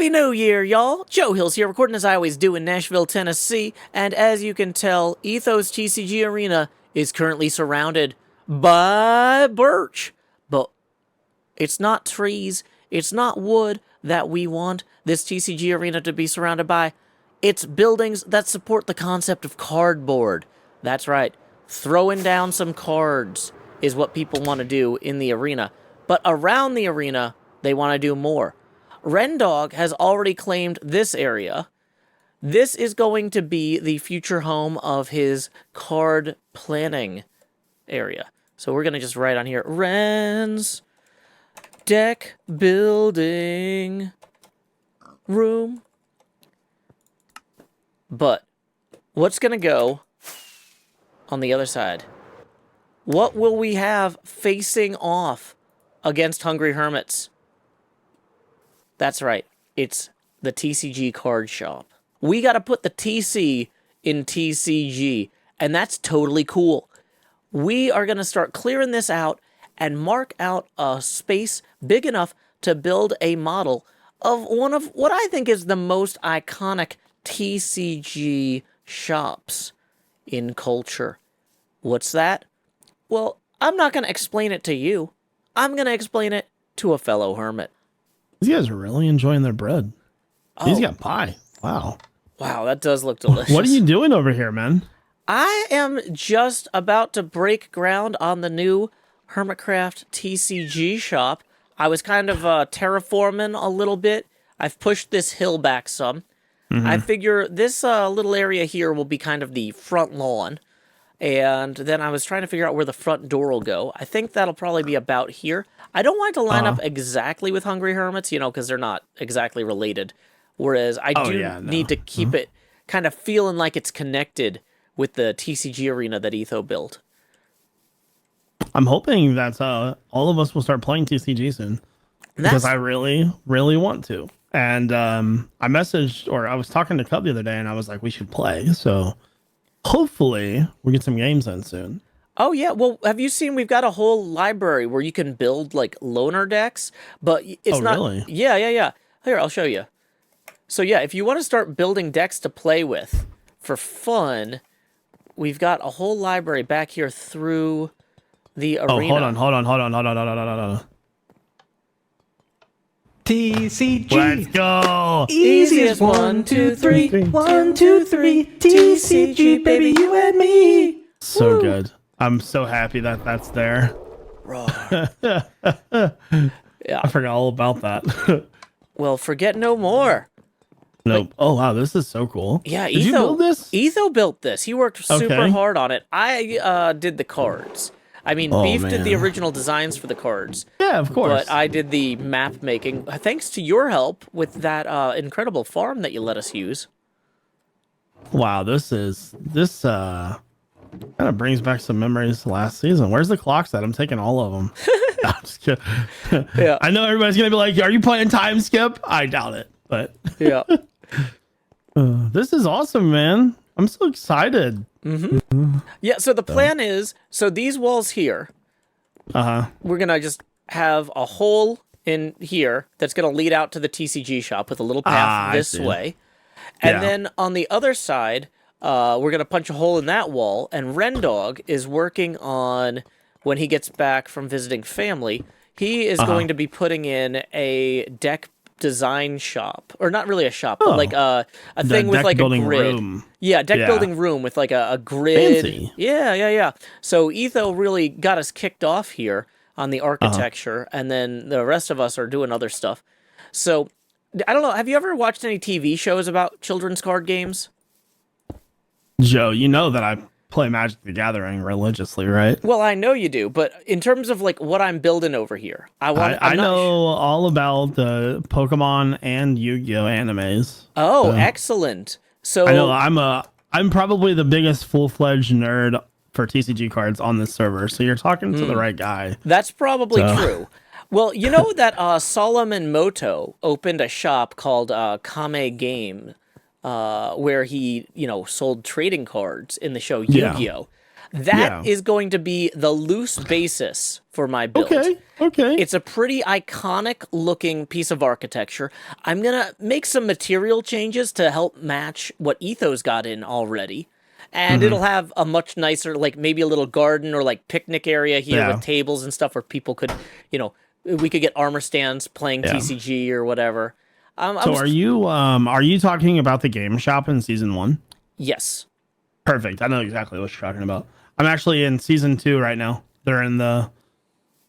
Happy New Year, y'all! Joe Hills here, recording as I always do in Nashville, Tennessee, and as you can tell, Ethos TCG Arena is currently surrounded by birch. But it's not trees, it's not wood that we want this TCG Arena to be surrounded by. It's buildings that support the concept of cardboard. That's right, throwing down some cards is what people want to do in the arena. But around the arena, they want to do more. Rendog has already claimed this area. This is going to be the future home of his card planning area. So we're going to just write on here, Ren's deck building room. But what's going to go on the other side? What will we have facing off against Hungry Hermits? That's right. It's the TCG card shop. We got to put the TC in TCG, and that's totally cool. We are going to start clearing this out and mark out a space big enough to build a model of one of what I think is the most iconic TCG shops in culture. What's that? Well, I'm not going to explain it to you. I'm going to explain it to a fellow hermit. These guys are really enjoying their bread. Oh. He's got pie. Wow. Wow, that does look delicious. What are you doing over here, man? I am just about to break ground on the new HermitCraft TCG shop. I was kind of terraforming a little bit. I've pushed this hill back some. I figure this little area here will be kind of the front lawn. And then I was trying to figure out where the front door will go. I think that'll probably be about here. I don't want it to line up exactly with Hungry Hermits, you know, because they're not exactly related. Whereas I need to keep it kind of feeling like it's connected with the TCG arena that Etho built. I'm hoping that all of us will start playing TCG soon. Because I really, really want to. And I was talking to Cub the other day, and I was like, we should play. So hopefully we get some games in soon. Oh, yeah. Well, have you seen, we've got a whole library where you can build, like, loner decks, but it's not... Really? Yeah. Here, I'll show you. So, yeah, if you want to start building decks to play with for fun, we've got a whole library back here through the arena. Oh, hold on. TCG. Let's go. Easiest 1, 2, 3. 1, 2, 3. TCG, baby, you and me. So Woo. good. I'm so happy that that's there. Yeah. I forgot all about that. Well, forget no more. Nope. Oh, wow. This is so cool. Yeah, Did you build this? Etho built this. He worked super Okay. hard on it. I did the cards. I mean, Beef did the original designs for the cards. Yeah, of course. But I did the map making, thanks to your help with that incredible farm that you let us use. Wow, this kind of brings back some memories last season. Where's the clocks at? I'm taking all of them. I'm just kidding. Yeah. I know everybody's gonna be like, "Are you playing time skip?" I doubt it, but Yeah. this is awesome, man. I'm so excited. Yeah, so the plan is, so these walls here, we're going to just have a hole in here that's going to lead out to the TCG shop with a little path this way. And then on the other side, we're going to punch a hole in that wall, and Rendog is working on, when he gets back from visiting family, he is going to be putting in a deck design shop, or not really a shop, but like a thing with like a grid. Room. Yeah, deck building room with like a grid. Fancy. Yeah. So Etho really got us kicked off here on the architecture, and then the rest of us are doing other stuff. So I don't know. Have you ever watched any TV shows about children's card games? Joe, you know that I play Magic the Gathering religiously, right? Well, I know you do, but in terms of like what I'm building over here, I know all about the Pokemon and Yu-Gi-Oh animes. Oh, excellent. So I know I'm probably the biggest full-fledged nerd for TCG cards on this server, so you're talking to the right guy. That's probably true. Well, you know that Solomon Moto opened a shop called Kame Game, where he, sold trading cards in the show Yu-Gi-Oh! That Yeah. is going to be the loose basis for my build. Okay. It's a pretty iconic looking piece of architecture. I'm going to make some material changes to help match what Ethos got in already. And it'll have a much nicer, like maybe a little garden or like picnic area here Yeah. with tables and stuff where people could, we could get armor stands playing TCG or whatever. So are you talking about the game shop in season 1? Yes. Perfect. I know exactly what you're talking about. I'm actually in season 2 right now. They're in the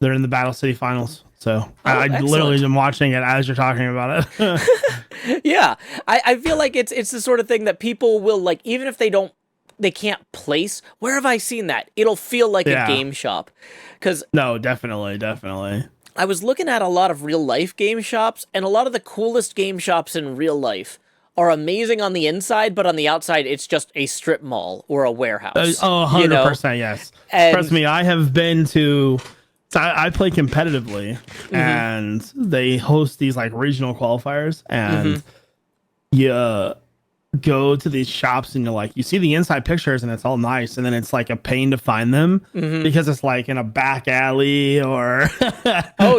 Battle City finals. So I literally am watching it as you're talking about it. Yeah. I feel like it's the sort of thing that people will like, even if they can't place. Where have I seen that? It'll feel like a game shop. Because no, definitely. I was looking at a lot of real life game shops, and a lot of the coolest game shops in real life are amazing on the inside, but on the outside, it's just a strip mall or a warehouse. 100%, yes. And trust me, I have been to. So I play competitively, and they host these like regional qualifiers, and you go to these shops and you're like, you see the inside pictures and it's all nice, and then it's like a pain to find them because it's like in a back alley or so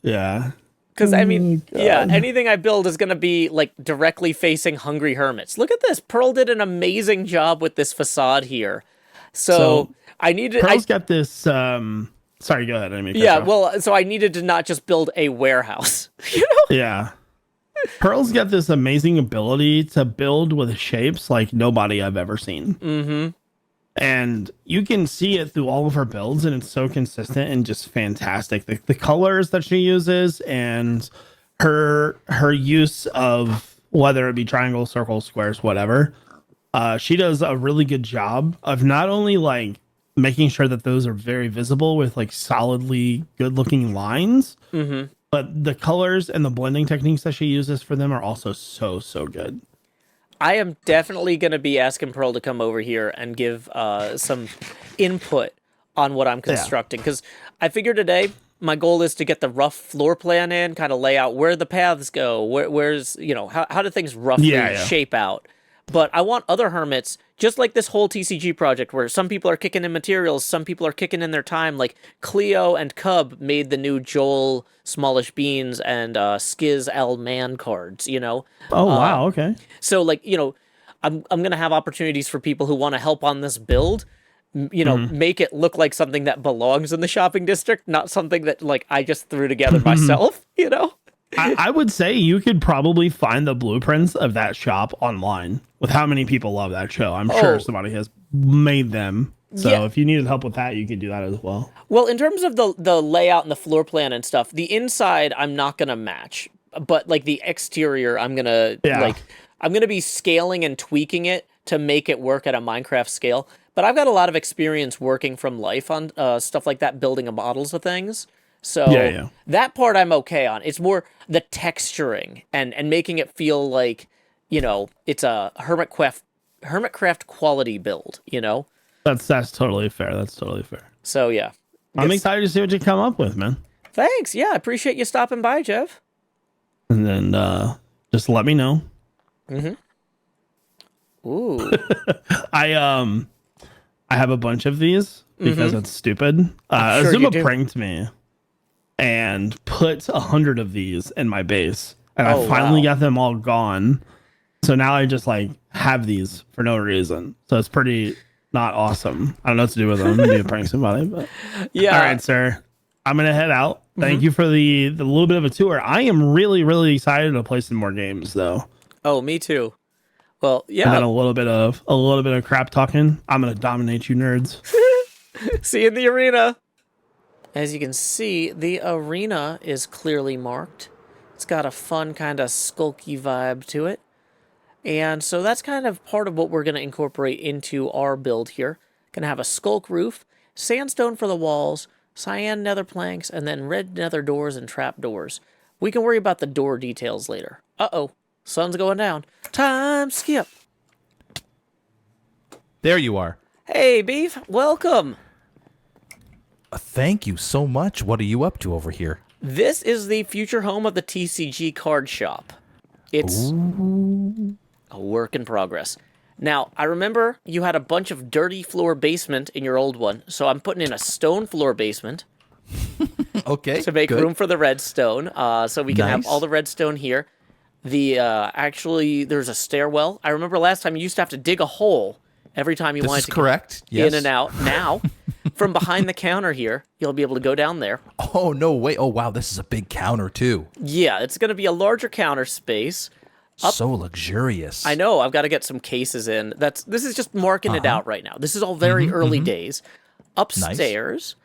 yeah. Because I mean, anything I build is going to be like directly facing hungry hermits. Look at this. Pearl did an amazing job with this facade here. So I needed. Pearl's got this. Sorry, go ahead. I mean, so I needed to not just build a warehouse. Yeah. Pearl's got this amazing ability to build with shapes like nobody I've ever seen. And you can see it through all of her builds, and it's so consistent and just fantastic. The colors that she uses and her use of whether it be triangles, circles, squares, whatever. She does a really good job of not only like making sure that those are very visible with like solidly good looking lines, but the colors and the blending techniques that she uses for them are also so good. I am definitely going to be asking Pearl to come over here and give some input on what I'm constructing. Because I figured today my goal is to get the rough floor plan in, kind of lay out where the paths go, where's, how do things roughly shape out. But I want other hermits, just like this whole TCG project, where some people are kicking in materials, some people are kicking in their time. Like Cleo and Cub made the new Joel Smallish Beans and Skiz L Man cards, Oh, wow. Okay. So, like, I'm going to have opportunities for people who want to help on this build, make it look like something that belongs in the shopping district, not something that, like, I just threw together myself, I would say you could probably find the blueprints of that shop online with how many people love that show. I'm sure somebody has made them. So if you needed help with that, you could do that as well. Well, in terms of the layout and the floor plan and stuff, the inside I'm not going to match, but like the exterior, I'm going to be scaling and tweaking it to make it work at a Minecraft scale. But I've got a lot of experience working from life on stuff like that, building models of things. So that part I'm okay on. It's more the texturing and making it feel like, it's a HermitCraft quality build, That's totally fair. That's totally fair. So yeah. I'm excited to see what you come up with, man. Thanks. Yeah, I appreciate you stopping by, Jeff. And then just let me know. Ooh. I have a bunch of these because it's stupid. Sure Azuma pranked me and put 100 of these in my base, and I finally got them all gone. So now I just like have these for no reason. So it's pretty not awesome. I don't know what to do with them. Maybe prank somebody, but yeah. All right, sir. I'm gonna head out. Thank you for the little bit of a tour. I am really excited to play some more games, though. Oh, me too. Well, yeah. And then a little bit of crap talking. I'm gonna dominate you nerds. See you in the arena. As you can see, the arena is clearly marked. It's got a fun kind of skulky vibe to it. And so that's kind of part of what we're going to incorporate into our build here. Going to have a skulk roof, sandstone for the walls, cyan nether planks, and then red nether doors and trap doors. We can worry about the door details later. Uh-oh, sun's going down. Time skip. There you are. Hey, Beef, welcome. Thank you so much. What are you up to over here? This is the future home of the TCG card shop. It's a work in progress. Now, I remember you had a bunch of dirty floor basement in your old one, so I'm putting in a stone floor basement Okay. to make good. room for the redstone, so we can have Nice. all the redstone here. Actually, there's a stairwell. I remember last time you used to have to dig a hole every time you This wanted is to correct. get in Yes. and out. Now, from behind the counter here, you'll be able to go down there. Oh, no, wait. Oh, wow. This is a big counter, too. Yeah, it's going to be a larger counter space. So luxurious. I know. I've got to get some cases in. This is just marking it out right now. This is all very early days. Upstairs,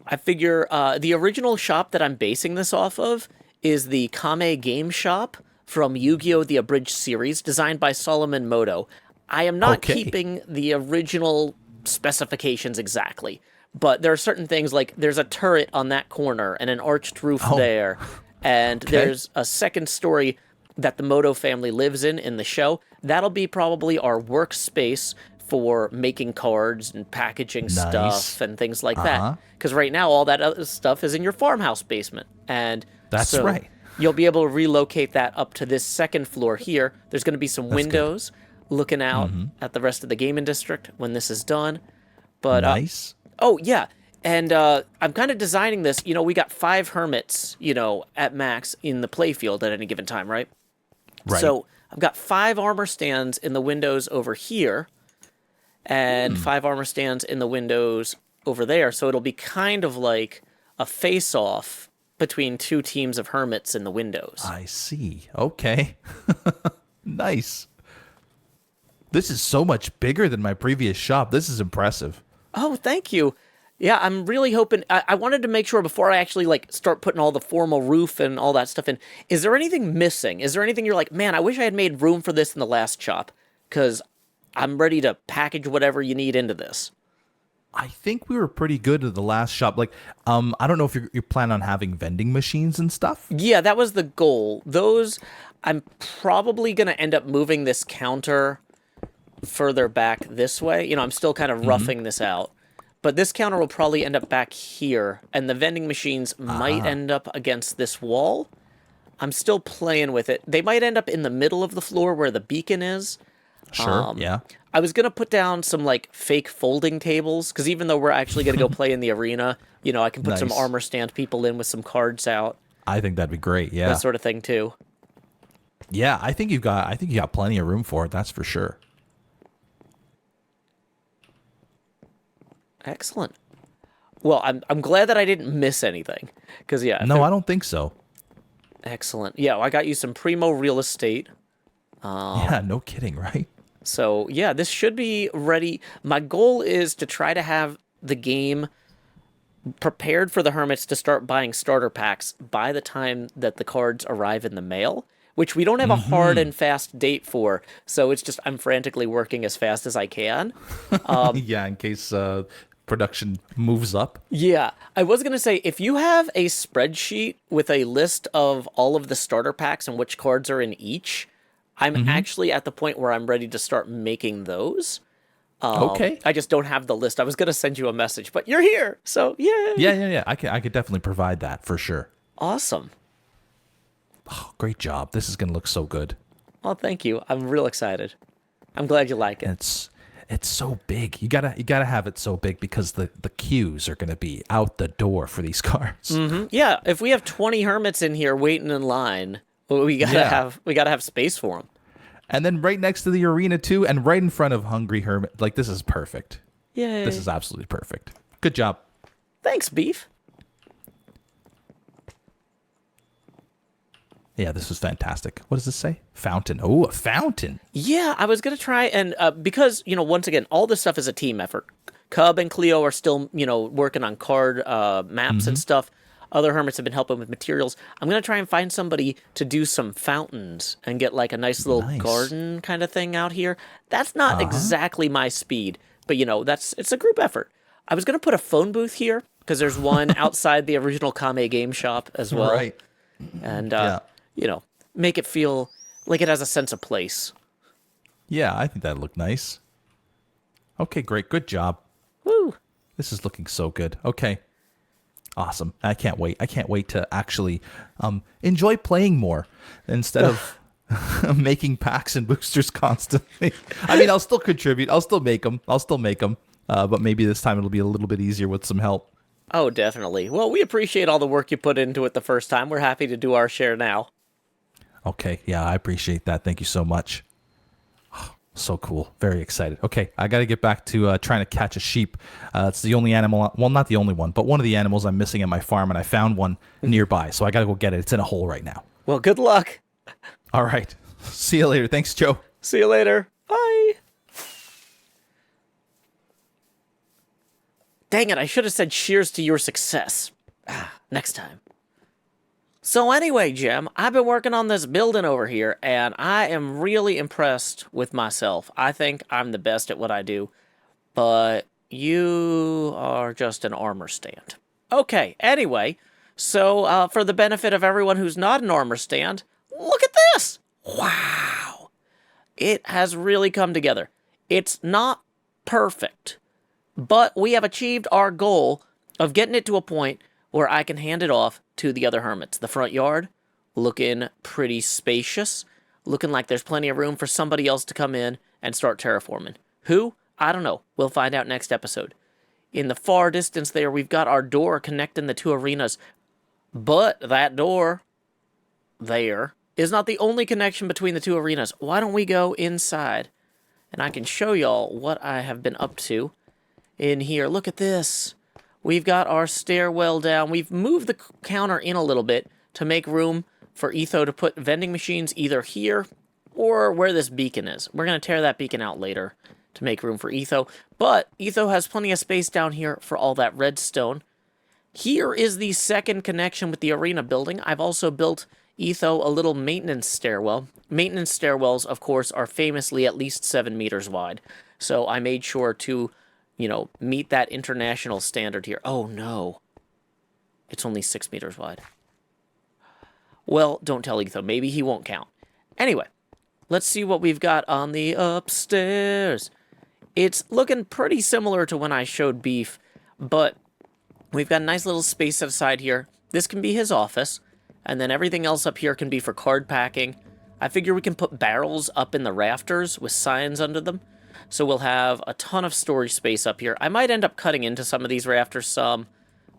I figure the original shop that I'm basing this off of is the Kame Game Shop from Yu-Gi-Oh! The Abridged series, designed by Solomon Moto. I am not Okay. keeping the original specifications exactly, but there are certain things like there's a turret on that corner and an arched roof there, and there's a second story that the Moto family lives in the show. That'll be probably our workspace for making cards and packaging stuff and things like that. Because right now, all that other stuff is in your farmhouse basement. And That's so right. You'll be able to relocate that up to this second floor here. There's going to be some windows looking out at the rest of the gaming district when this is done. But Nice. oh, yeah. And I'm kind of designing this. You know, we got 5 hermits, at max in the playfield at any given time, right? Right. So I've got 5 armor stands in the windows over here and 5 armor stands in the windows over there. So it'll be kind of like a face-off between 2 teams of hermits in the windows. I see. Okay. Nice. This is so much bigger than my previous shop. This is impressive. Oh, thank you. Yeah, I'm really hoping. I wanted to make sure before I actually start putting all the formal roof and all that stuff in. Is there anything missing? Is there anything you're like, man, I wish I had made room for this in the last shop? Because I'm ready to package whatever you need into this. I think we were pretty good at the last shop. I don't know if you plan on having vending machines and stuff. Yeah, that was the goal. Those, I'm probably going to end up moving this counter further back this way. I'm still kind of roughing this out. But this counter will probably end up back here, and the vending machines might end up against this wall. I'm still playing with it. They might end up in the middle of the floor where the beacon is. Sure. Yeah. I was going to put down some, fake folding tables, because even though we're actually going to go play in the arena, I can put some Nice. armor stand people in with some cards out, I think that'd be great. Yeah. that sort of thing, too. Yeah. I think you got plenty of room for it. That's for sure. Excellent. Well, I'm glad that I didn't miss anything, because, No, I don't think so. excellent. Yeah, I got you some primo real estate. Yeah. No kidding. Right. So, yeah, this should be ready. My goal is to try to have the game prepared for the hermits to start buying starter packs by the time that the cards arrive in the mail, which we don't have a hard and fast date for. So it's just I'm frantically working as fast as I can. Yeah. In case production moves up. Yeah, I was going to say, if you have a spreadsheet with a list of all of the starter packs and which cards are in each, I'm actually at the point where I'm ready to start making those. Okay. I just don't have the list. I was going to send you a message, but you're here, so yay! Yeah. I could definitely provide that for sure. Awesome. Oh, great job. This is gonna look so good. Well, thank you. I'm real excited. I'm glad you like it. It's so big. You gotta have it so big because the queues are gonna be out the door for these cards. Yeah, if we have 20 hermits in here waiting in line, we gotta have space for them. And then right next to the arena too, and right in front of Hungry Hermit. This is perfect. Yay! This is absolutely perfect. Good job. Thanks, Beef. Yeah, this was fantastic. What does this say? Fountain. Oh, a fountain. Yeah, I was gonna try and because once again, all this stuff is a team effort. Cub and Cleo are still working on card maps and stuff. Other hermits have been helping with materials. I'm gonna try and find somebody to do some fountains and get a nice little garden kind of thing out here. That's not exactly my speed, but it's a group effort. I was gonna put a phone booth here because there's one outside the original Kame game shop as well. Right. And Yeah. make it feel like it has a sense of place. Yeah, I think that'd look nice. Okay, great. Good job. Woo! This is looking so good. Okay. Awesome. I can't wait. I can't wait to actually enjoy playing more instead of making packs and boosters constantly. I mean, I'll still contribute. I'll still make them. But maybe this time it'll be a little bit easier with some help. Oh, definitely. Well, we appreciate all the work you put into it the first time. We're happy to do our share now. Okay, yeah, I appreciate that. Thank you so much. So cool. Very excited. Okay, I got to get back to trying to catch a sheep. It's the only animal, well, not the only one, but one of the animals I'm missing at my farm, and I found one nearby, so I got to go get it. It's in a hole right now. Well, good luck. All right. See you later. Thanks, Joe. See you later. Bye. Dang it, I should have said cheers to your success. Next time. So anyway, Jim, I've been working on this building over here, and I am really impressed with myself. I think I'm the best at what I do, but you are just an armor stand. Okay, anyway, so for the benefit of everyone who's not an armor stand, look at this! Wow! It has really come together. It's not perfect, but we have achieved our goal of getting it to a point where I can hand it off to the other hermits. The front yard, looking pretty spacious, looking like there's plenty of room for somebody else to come in and start terraforming. Who? I don't know. We'll find out next episode. In the far distance there, we've got our door connecting the two arenas, but that door there is not the only connection between the two arenas. Why don't we go inside, and I can show y'all what I have been up to in here. Look at this. We've got our stairwell down. We've moved the counter in a little bit to make room for Etho to put vending machines either here or where this beacon is. We're going to tear that beacon out later to make room for Etho. But Etho has plenty of space down here for all that redstone. Here is the second connection with the arena building. I've also built Etho a little maintenance stairwell. Maintenance stairwells, of course, are famously at least 7 meters wide. So I made sure to, meet that international standard here. Oh, no. It's only 6 meters wide. Well, don't tell Etho. Maybe he won't count. Anyway, let's see what we've got on the upstairs. It's looking pretty similar to when I showed Beef, but we've got a nice little space set aside here. This can be his office, and then everything else up here can be for card packing. I figure we can put barrels up in the rafters with signs under them. So we'll have a ton of storage space up here. I might end up cutting into some of these rafters some.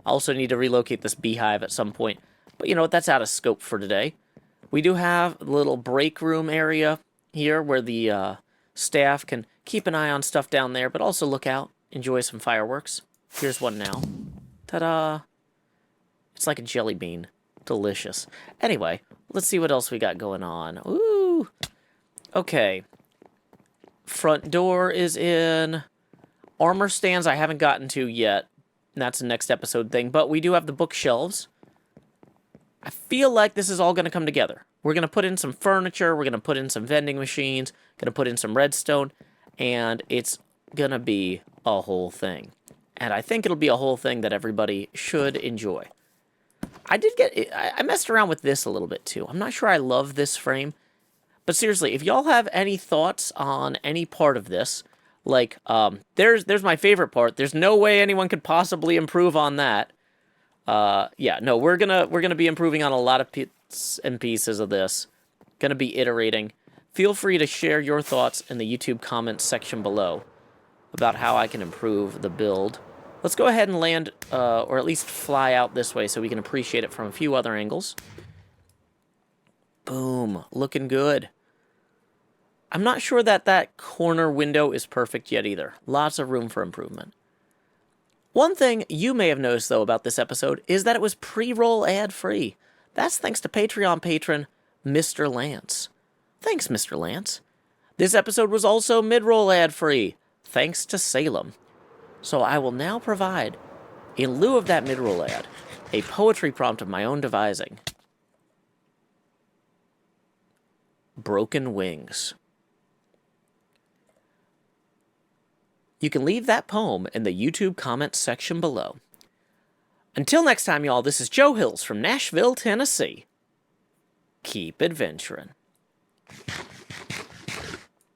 I also need to relocate this beehive at some point. But you know what, that's out of scope for today. We do have a little break room area here where the staff can keep an eye on stuff down there, but also look out, enjoy some fireworks. Here's one now. Ta-da! It's like a jelly bean. Delicious. Anyway, let's see what else we got going on. Ooh! Okay. Front door is in. Armor stands I haven't gotten to yet. That's a next episode thing. But we do have the bookshelves. I feel like this is all going to come together. We're going to put in some furniture. We're going to put in some vending machines. Going to put in some redstone. And it's going to be a whole thing. And I think it'll be a whole thing that everybody should enjoy. I messed around with this a little bit too. I'm not sure I love this frame. But seriously, if y'all have any thoughts on any part of this, like, there's my favorite part. There's no way anyone could possibly improve on that. Yeah, no, we're gonna be improving on a lot of bits and pieces of this. Gonna be iterating. Feel free to share your thoughts in the YouTube comments section below about how I can improve the build. Let's go ahead and land, or at least fly out this way so we can appreciate it from a few other angles. Boom, looking good. I'm not sure that corner window is perfect yet either. Lots of room for improvement. One thing you may have noticed, though, about this episode is that it was pre-roll ad-free. That's thanks to Patreon patron Mr. Lance. Thanks, Mr. Lance. This episode was also mid-roll ad-free, thanks to Salem. So I will now provide, in lieu of that mid-roll ad, a poetry prompt of my own devising. Broken Wings. You can leave that poem in the YouTube comments section below. Until next time, y'all, this is Joe Hills from Nashville, Tennessee. Keep adventuring.